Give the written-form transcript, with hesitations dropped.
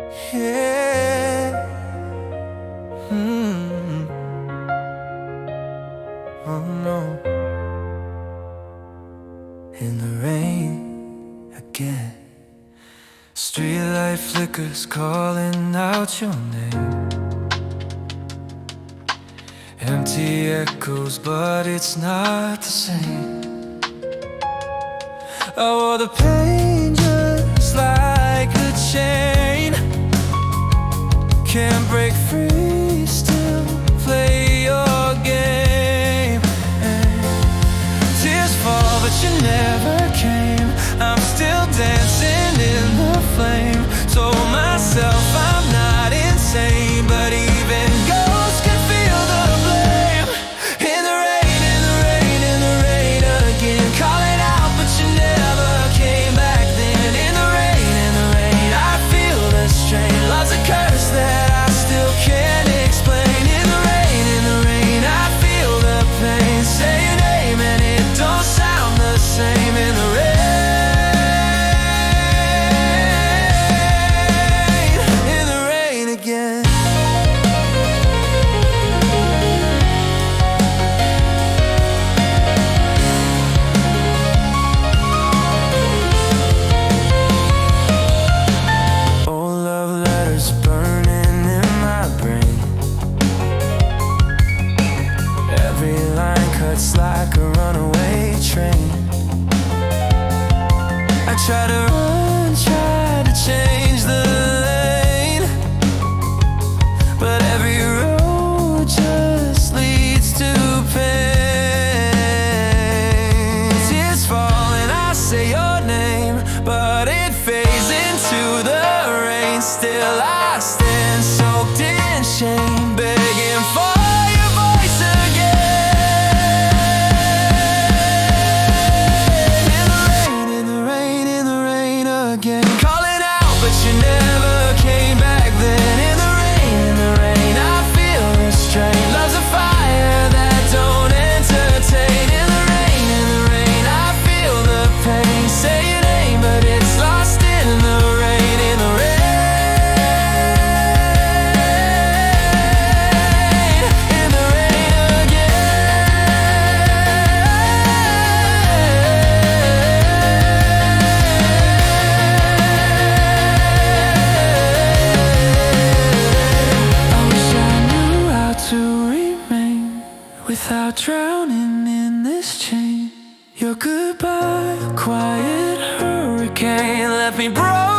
Yeah. Oh no. In the rain again. Street light flickers calling out your name. Empty echoes, but it's not the same. I wore the pain just like a chain. Can't break free, still play your game. Tears fall, but you never came. I'm still dancing in the flame. Told myself I'm not insane, but even ghosts can feel the blame. In the rain, in the rain, in the rain again. Calling out, but you never came back then. In the rain, I feel the strain. Love's a curse that I still can't explain. In the rain, I feel the pain. Say your name and it don't sound the same. In the rain. It's like a runaway train. I try to run, try to change the lane, but every road just leads to pain. Tears fall and I say your name, but it fades into the rain. Still I stand soaked in shame, begging for your voice again. Calling out, but you never came back then. In the rain, I feel the strain. Love's a fire that don't entertain. In the rain, I feel the pain. Say your name, but it's lost in the rain. In the rain, in the rain without drowning in this chain. Your goodbye, a quiet hurricane, left me broken.